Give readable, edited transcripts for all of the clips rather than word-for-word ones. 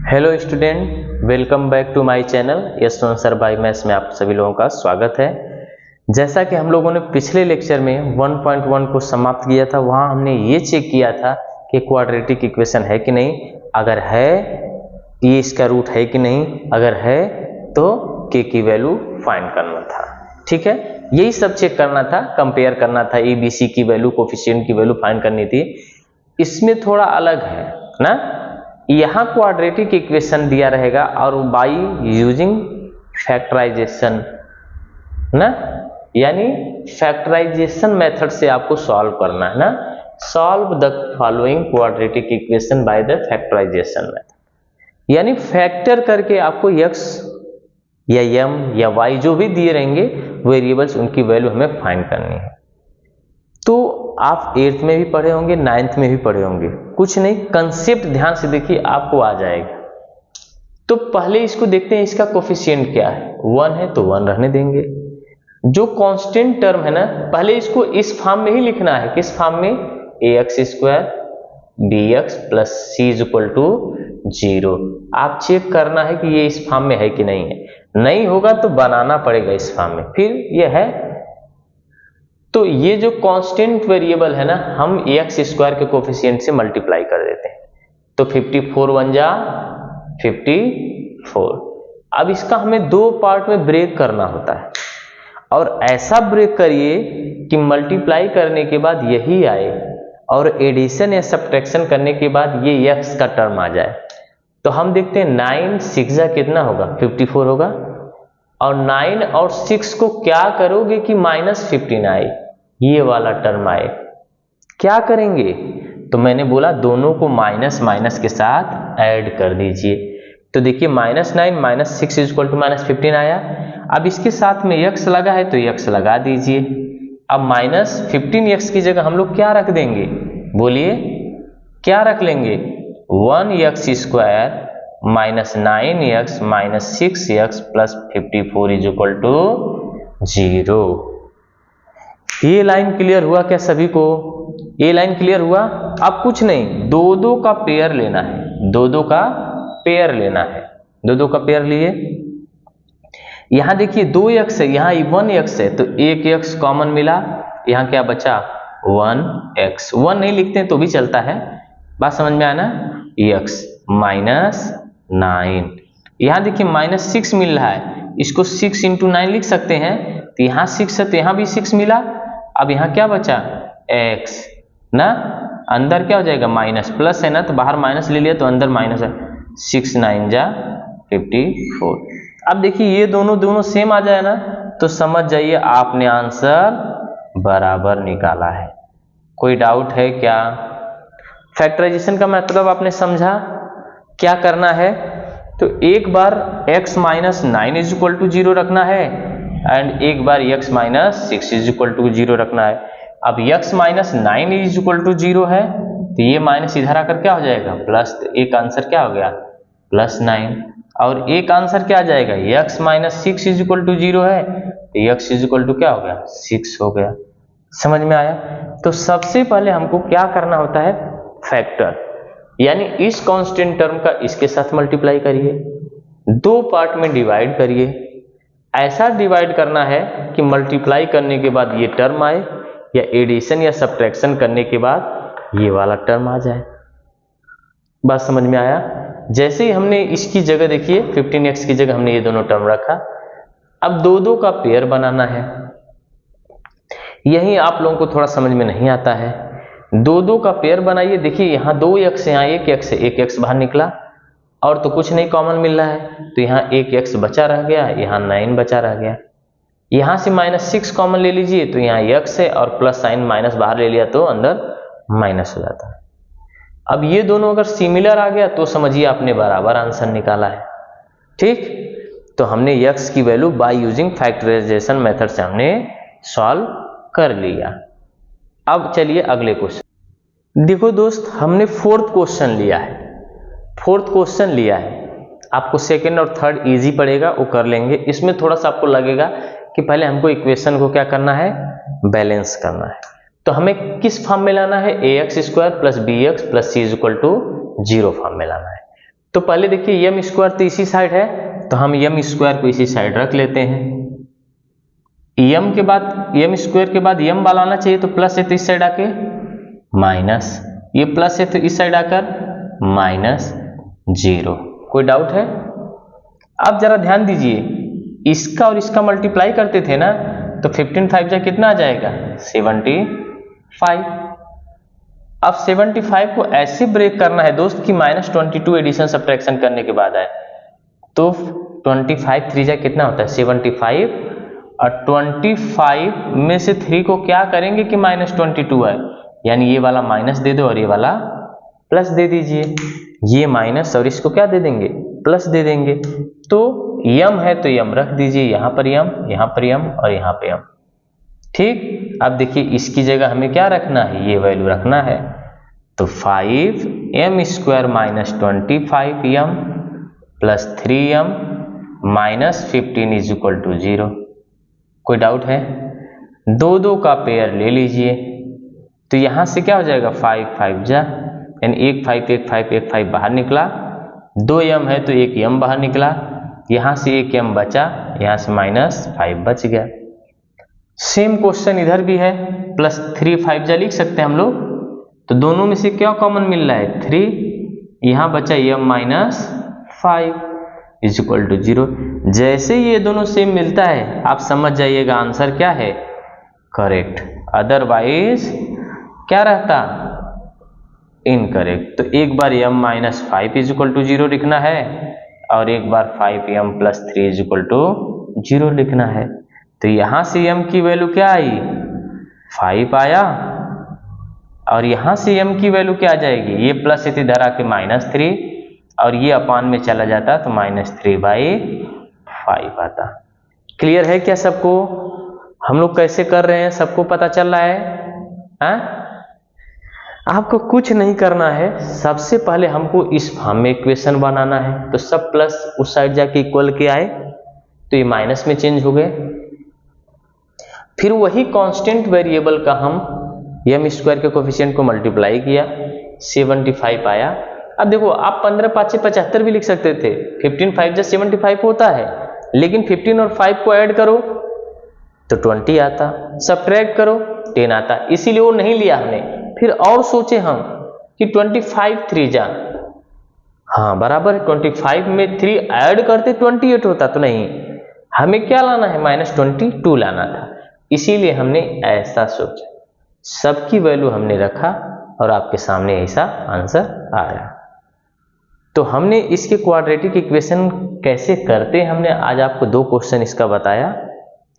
Hello student, welcome back to my channel Yashwant sir by maths में आप सभी लोगों का स्वागत है। जैसा कि हम लोगों ने पिछले लेक्चर में 1.1 को समाप्त किया था, वहां हमने ये चेक किया था कि क्वाड्रेटिक इक्वेशन है कि नहीं, अगर है ये इसका रूट है कि नहीं, अगर है तो के की वैल्यू फाइंड करना था। ठीक है, यही सब चेक करना था, कंपेयर करना था, ए बी सी की वैल्यू, कोफिशिएंट की वैल्यू फाइंड करनी थी। इसमें थोड़ा अलग है ना, यहाँ क्वाड्रेटिक इक्वेशन दिया रहेगा और बाय यूजिंग फैक्टराइजेशन ना, यानी फैक्टराइजेशन मेथड से आपको सॉल्व करना है ना। Solve the following quadratic equation by the factorisation method, यानी फैक्टर करके आपको x या m या y जो भी दिए रहेंगे वेरिएबल्स, उनकी वैल्यू हमें फाइंड करनी है। तो आप 8th में भी पढ़े होंगे, 9th में भी पढ़े होंगे, कुछ नहीं, कंसेप्ट ध्यान से देखिए, आपको आ जाएगा। तो पहले इसको देखते हैं, इसका कोफिशिएंट क्या है। 1 है तो 1 रहने देंगे। जो कांस्टेंट टर्म है ना, पहले इसको इस फॉर्म में ही लिखना है। किस फॉर्म में? ax square bx plus C is equal to 0। आप चेक करना है कि ये इस फॉर्म में है कि नहीं है। नहीं होगा तो बनाना पड़ेगा इस फॉर्म में, फिर ये है। तो ये जो कांस्टेंट वेरिएबल है ना, हम एक्स स्क्वायर के कोफिशिएंट से मल्टीप्लाई कर देते हैं। तो 54 1 जा 54। अब इसका हमें दो पार्ट में ब्रेक करना होता है, और ऐसा ब्रेक करिए कि मल्टीप्लाई करने के बाद यही आए और एडिशन या सब्ट्रैक्शन करने के बाद ये एक्स का टर्म आ जाए। तो हम देखते हैं 9 6 जा कितना होगा, 54 होगा। और 9 और 6 को क्या करोगे कि -15 आए, ये वाला टर्म आए। क्या करेंगे? तो मैंने बोला दोनों को माइनस माइनस के साथ ऐड कर दीजिए। तो देखिए -9 -6 इक्वल टू -15 आया। अब इसके साथ में x लगा है तो x लगा दीजिए। अब -15x की जगह हम लोग क्या रख देंगे, बोलिए क्या रख लेंगे? 1x square -9x -6x plus 54 is equal to 0। ये लाइन क्लियर हुआ क्या सभी को? ये लाइन क्लियर हुआ। अब कुछ नहीं, दो दो का पेयर लेना है, दो दो का पेयर लेना है। दो दो का पेयर लिए, यहां देखिए 2x है, यहां 1x है, तो एक x कॉमन मिला, यहां क्या बचा? 1x। 1 नहीं लिखते हैं तो भी चलता है, बात समझ में आया ना। x -9, यहां देखिए -6 मिल रहा है, इसको 6 × 9 लिख सकते हैं। तो यहां 6 है तो यहां भी 6 मिला। अब यहां क्या बचा? x ना, अंदर क्या हो जाएगा? माइनस, प्लस है ना तो बाहर माइनस ले लिया तो अंदर माइनस है। 6 9 जा 54। अब देखिए ये दोनों सेम आ जाए ना, तो समझ जाइए आपने आंसर बराबर निकाला है। कोई डाउट है क्या? फैक्टराइजेशन का मतलब आपने समझा क्या करना है? तो एक बार x -9 इज इक्वल टू 0 रखना है, एंड एक बार x -6 इज इक्वल टू 0 रखना है। अब x -9 इज इक्वल टू 0 है तो ये माइनस इधर आकर क्या हो जाएगा? प्लस। तो एक आंसर क्या हो गया? +9। और एक आंसर क्या आ जाएगा? x -6 इज इक्वल टू 0 है तो x इज इक्वल टू क्या हो गया? 6 हो गया। समझ में आया? तो सबसे पहले हमको क्या करना होता है? फैक्टर, यानी इस कांस्टेंट टर्म का इसके साथ मल्टीप्लाई करिए, दो पार्ट में डिवाइड करिए। ऐसा डिवाइड करना है कि मल्टीप्लाई करने के बाद ये टर्म आए, या एडिशन या सब्ट्रैक्शन करने के बाद ये वाला टर्म आ जाए। बात समझ में आया? जैसे ही हमने इसकी जगह देखिए 15x की जगह हमने ये दोनों टर्म रखा। अब दो दो का पेयर बनाना है, यही आप लोगों को थोड़ा समझ में नहीं आता है। दो दो का पेयर बनाइए। देखिए यहाँ 2x है, यहाँ 1x है, 1x बाहर निकला और तो कुछ नहीं कॉमन मिल रहा है, तो यहाँ 1x बचा रह गया, यहाँ 9 बचा रह गया। यहाँ से -6 कॉमन ले लीजिए तो यहाँ x है, और प्लस साइन माइनस बाहर ले लिया तो अंदर माइनस हो जाता है। अब ये दोनों अगर सिमिलर आ गया तो समझिए आपने बराबर आंसर निकाला है। ठीक, तो हमने x की value by using factorisation method से हमने सॉल्व कर लिया। अब चलिए अगले क्वेश्चन। देखो दोस्त, हमने फोर्थ क्वेश्चन लिया है। फोर्थ क्वेश्चन लिया है, आपको सेकंड और थर्ड इजी पड़ेगा, वो कर लेंगे। इसमें थोड़ा सा आपको लगेगा कि पहले हमको इक्वेशन को क्या करना है? बैलेंस करना है। तो हमें किस फॉर्म में लाना है? ax square plus bx plus C is equal to 0 form में लाना है। तो पहले देखिए m स्क्वायर तो इसी साइड है, तो हम m स्क्वायर को इसी साइड रख लेते हैं। m के बाद m स्क्वायर के बाद m वाला आना चाहिए, तो प्लस है तो इस साइड आके माइनस, ये प्लस है तो इस साइड आकर माइनस 0। कोई डाउट है? अब जरा ध्यान दीजिए, इसका और इसका मल्टीप्लाई करते थे ना, तो 15 5 जा कितना आ जाएगा 75। अब 75 को ऐसे ब्रेक करना है दोस्त कि -22 एडिशन सब्ट्रैक्शन करने के बाद आए, तो 25 3 जा कितना होता है 75, और 25 में से 3 को क्या करेंगे कि -22 आए, यानी ये वाला माइनस दे दो और ये वाला प्लस दे दीजिए। ये माइनस और इसको क्या दे देंगे प्लस दे देंगे। तो m है तो m रख दीजिए, यहाँ पर m, यहाँ पर m और यहाँ पे m। ठीक, अब देखिए इसकी जगह हमें क्या रखना है, ये वैल्यू रखना है। तो 5m square minus 25m plus 3m minus 15 is equal to 0। कोई डाउट है? 2 2 का पेयर ले लीजिए, तो यहाँ से क्या हो जाएगा 5 5 जा, यानी 1 5 1 5 1 5 बाहर निकला, 2m है तो 1m बाहर निकला, यहाँ से 1m बचा, यहाँ से -5 बच गया। सेम क्वेश्चन इधर भी है, प्लस 3 5 जा लिख सकते हैं हम लोग, तो दोनों में से क्या कॉमन मिल रहा है 3, यहाँ बचा m -5 इज इक्वल टू 0। जैसे ये दोनों सेम मिलता है आप समझ जाइएगा आंसर क्या है, करेक्ट, अदरवाइज क्या रहता इनकरेक्ट। तो एक बार m -5 इज इक्वल टू 0 लिखना है और एक बार 5m plus 3 is equal to 0 लिखना है। तो यहां से m की वैल्यू क्या आई 5 आया, और यहां से m की वैल्यू क्या आ जाएगी, ये प्लस इधर आके -3 और ये अपान में चला जाता तो -3/5 आता। क्लियर है क्या सबको? हम लोग कैसे कर रहे हैं सबको पता चल रहा है? आपको कुछ नहीं करना है, सबसे पहले हमको इस फॉर्म में इक्वेशन बनाना है। तो सब प्लस उस साइड जाके इक्वल के आए तो ये माइनस में चेंज हो गए। फिर वही कांस्टेंट वेरिएबल का हम m स्क्वायर के कोफिशिएंट को मल्टीप्लाई किया, 75 आया। अब देखो आप 15 5 75 भी लिख सकते थे, 15 5 जा 75 होता है, लेकिन 15 और 5 को ऐड करो तो 20 आता, सब्ट्रैक्ट करो 10 आता, इसीलिए वो नहीं लिया हमने। फिर और सोचे हम कि 25 3 जा, हाँ बराबर है, 25 में 3 ऐड करते 28 होता, तो नहीं, हमें क्या लाना है -22 लाना था, इसीलिए हमने ऐसा सोचा। सबकी वैल्यू हमने रखा और आपके सामने ऐसा आंसर आया। तो हमने इसके क्वाड्रेटिक इक्वेशन कैसे करते हैं, हमने आज आपको 2 क्वेश्चन इसका बताया।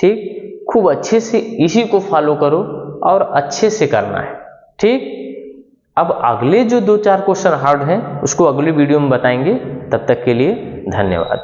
ठीक, खूब अच्छे से इसी को फॉलो करो और अच्छे से करना है। ठीक, अब अगले जो 2 4 क्वेश्चन हार्ड हैं उसको अगली वीडियो में बताएंगे। तब तक के लिए धन्यवाद।